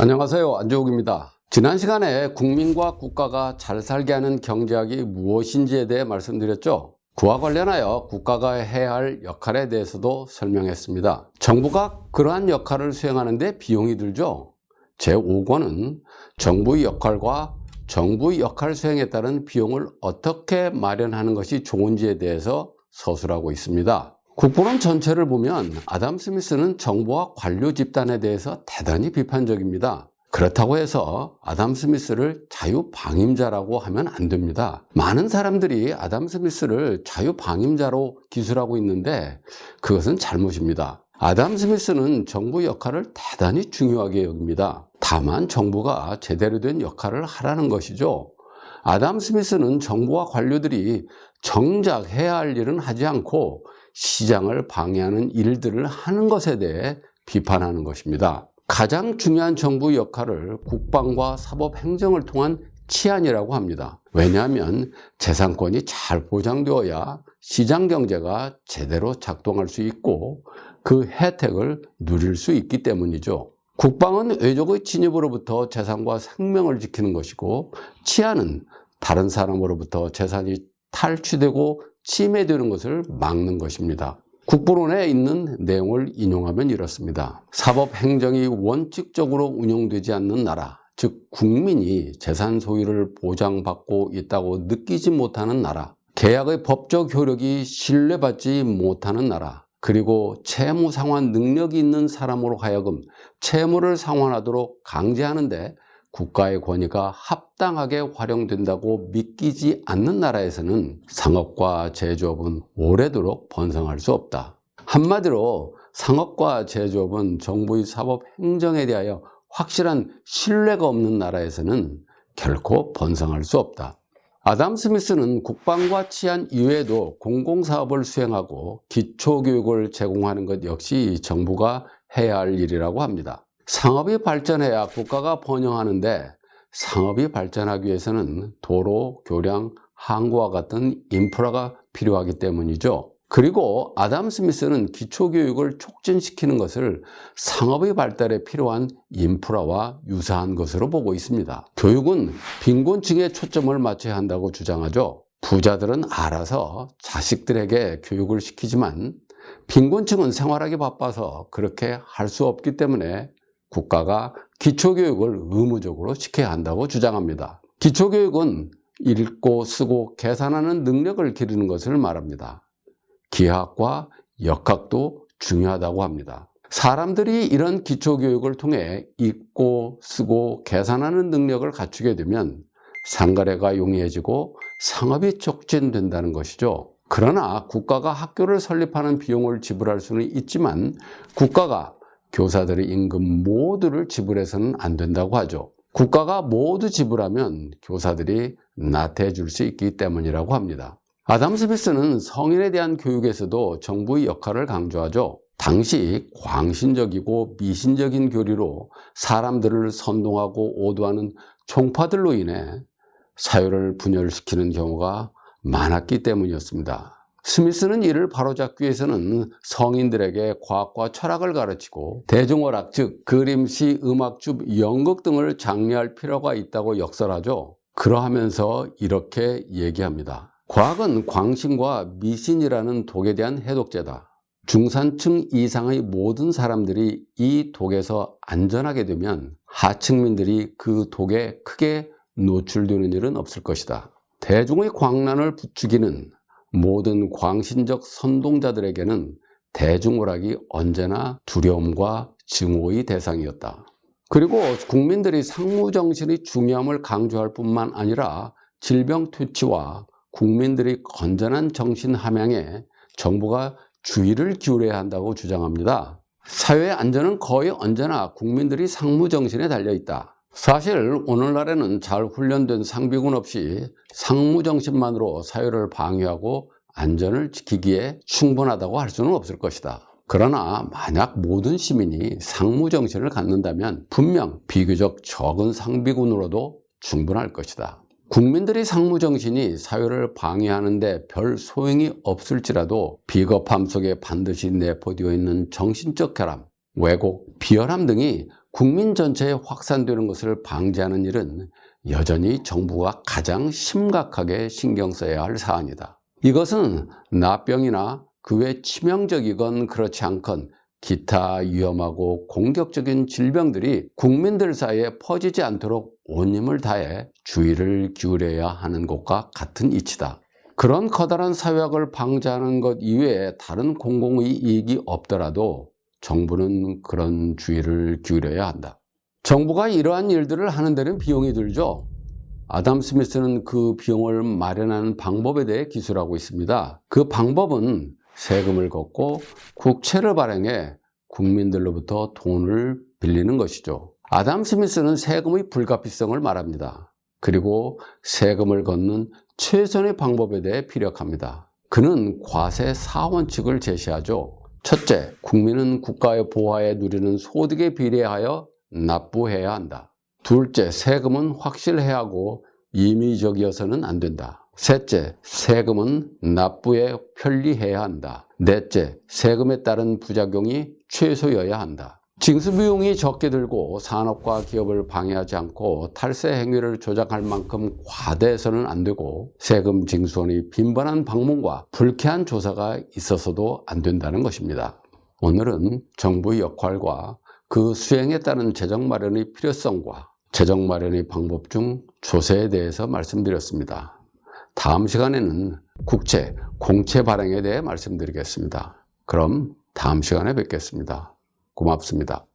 안녕하세요. 안재욱입니다. 지난 시간에 국민과 국가가 잘 살게 하는 경제학이 무엇인지에 대해 말씀드렸죠. 그와 관련하여 국가가 해야 할 역할에 대해서도 설명했습니다. 정부가 그러한 역할을 수행하는데 비용이 들죠. 제5권은 정부의 역할과 정부의 역할 수행에 따른 비용을 어떻게 마련하는 것이 좋은지에 대해서 서술하고 있습니다. 국보론 전체를 보면 아담 스미스는 정부와 관료 집단에 대해서 대단히 비판적입니다. 그렇다고 해서 아담 스미스를 자유방임자라고 하면 안 됩니다. 많은 사람들이 아담 스미스를 자유방임자로 기술하고 있는데 그것은 잘못입니다. 아담 스미스는 정부 역할을 대단히 중요하게 여깁니다. 다만 정부가 제대로 된 역할을 하라는 것이죠. 아담 스미스는 정부와 관료들이 정작 해야 할 일은 하지 않고 시장을 방해하는 일들을 하는 것에 대해 비판하는 것입니다. 가장 중요한 정부 역할을 국방과 사법행정을 통한 치안이라고 합니다. 왜냐하면 재산권이 잘 보장되어야 시장경제가 제대로 작동할 수 있고 그 혜택을 누릴 수 있기 때문이죠. 국방은 외적의 침입으로부터 재산과 생명을 지키는 것이고, 치안은 다른 사람으로부터 재산이 탈취되고 침해되는 것을 막는 것입니다. 국보론에 있는 내용을 인용하면 이렇습니다. 사법행정이 원칙적으로 운영되지 않는 나라, 즉 국민이 재산 소유를 보장받고 있다고 느끼지 못하는 나라, 계약의 법적 효력이 신뢰받지 못하는 나라, 그리고 채무 상환 능력이 있는 사람으로 하여금 채무를 상환하도록 강제하는데 국가의 권위가 합당하게 활용된다고 믿기지 않는 나라에서는 상업과 제조업은 오래도록 번성할 수 없다. 한마디로 상업과 제조업은 정부의 사법 행정에 대하여 확실한 신뢰가 없는 나라에서는 결코 번성할 수 없다. 아담 스미스는 국방과 치안 이외에도 공공사업을 수행하고 기초교육을 제공하는 것 역시 정부가 해야 할 일이라고 합니다. 상업이 발전해야 국가가 번영하는데 상업이 발전하기 위해서는 도로, 교량, 항구와 같은 인프라가 필요하기 때문이죠. 그리고 아담 스미스는 기초교육을 촉진시키는 것을 상업의 발달에 필요한 인프라와 유사한 것으로 보고 있습니다. 교육은 빈곤층에 초점을 맞춰야 한다고 주장하죠. 부자들은 알아서 자식들에게 교육을 시키지만 빈곤층은 생활하기 바빠서 그렇게 할 수 없기 때문에 국가가 기초교육을 의무적으로 시켜야 한다고 주장합니다. 기초교육은 읽고 쓰고 계산하는 능력을 기르는 것을 말합니다. 기하학과 역학도 중요하다고 합니다. 사람들이 이런 기초교육을 통해 읽고 쓰고 계산하는 능력을 갖추게 되면 상거래가 용이해지고 상업이 촉진된다는 것이죠. 그러나 국가가 학교를 설립하는 비용을 지불할 수는 있지만 국가가 교사들의 임금 모두를 지불해서는 안 된다고 하죠. 국가가 모두 지불하면 교사들이 나태해질 수 있기 때문이라고 합니다. 아담 스미스는 성인에 대한 교육에서도 정부의 역할을 강조하죠. 당시 광신적이고 미신적인 교리로 사람들을 선동하고 오도하는 총파들로 인해 사회를 분열시키는 경우가 많았기 때문이었습니다. 스미스는 이를 바로잡기 위해서는 성인들에게 과학과 철학을 가르치고 대중오락, 즉 그림, 시, 음악, 줍, 연극 등을 장려할 필요가 있다고 역설하죠. 그러하면서 이렇게 얘기합니다. 과학은 광신과 미신이라는 독에 대한 해독제다. 중산층 이상의 모든 사람들이 이 독에서 안전하게 되면 하층민들이 그 독에 크게 노출되는 일은 없을 것이다. 대중의 광란을 부추기는 모든 광신적 선동자들에게는 대중오락이 언제나 두려움과 증오의 대상이었다. 그리고 국민들이 상무정신의 중요함을 강조할 뿐만 아니라 질병 퇴치와 국민들이 건전한 정신 함양에 정부가 주의를 기울여야 한다고 주장합니다. 사회의 안전은 거의 언제나 국민들이 상무정신에 달려있다. 사실 오늘날에는 잘 훈련된 상비군 없이 상무정신만으로 사회를 방위하고 안전을 지키기에 충분하다고 할 수는 없을 것이다. 그러나 만약 모든 시민이 상무정신을 갖는다면 분명 비교적 적은 상비군으로도 충분할 것이다. 국민들이 상무정신이 사회를 방해하는데 별 소용이 없을지라도 비겁함 속에 반드시 내포되어 있는 정신적 결함, 왜곡, 비열함 등이 국민 전체에 확산되는 것을 방지하는 일은 여전히 정부가 가장 심각하게 신경 써야 할 사안이다. 이것은 납병이나 그 외 치명적이건 그렇지 않건 기타 위험하고 공격적인 질병들이 국민들 사이에 퍼지지 않도록 온 힘을 다해 주의를 기울여야 하는 것과 같은 이치다. 그런 커다란 사회학을 방지하는 것 이외에 다른 공공의 이익이 없더라도 정부는 그런 주의를 기울여야 한다. 정부가 이러한 일들을 하는 데는 비용이 들죠. 아담 스미스는 그 비용을 마련하는 방법에 대해 기술하고 있습니다. 그 방법은 세금을 걷고 국채를 발행해 국민들로부터 돈을 빌리는 것이죠. 아담 스미스는 세금의 불가피성을 말합니다. 그리고 세금을 걷는 최선의 방법에 대해 피력합니다. 그는 과세 4원칙을 제시하죠. 첫째, 국민은 국가의 보화에 누리는 소득에 비례하여 납부해야 한다. 둘째, 세금은 확실해야 하고 임의적이어서는 안 된다. 셋째, 세금은 납부에 편리해야 한다. 넷째, 세금에 따른 부작용이 최소여야 한다. 징수 비용이 적게 들고 산업과 기업을 방해하지 않고 탈세 행위를 조작할 만큼 과대해서는 안 되고 세금 징수원이 빈번한 방문과 불쾌한 조사가 있어서도 안 된다는 것입니다. 오늘은 정부의 역할과 그 수행에 따른 재정 마련의 필요성과 재정 마련의 방법 중 조세에 대해서 말씀드렸습니다. 다음 시간에는 국채, 공채 발행에 대해 말씀드리겠습니다. 그럼 다음 시간에 뵙겠습니다. 고맙습니다.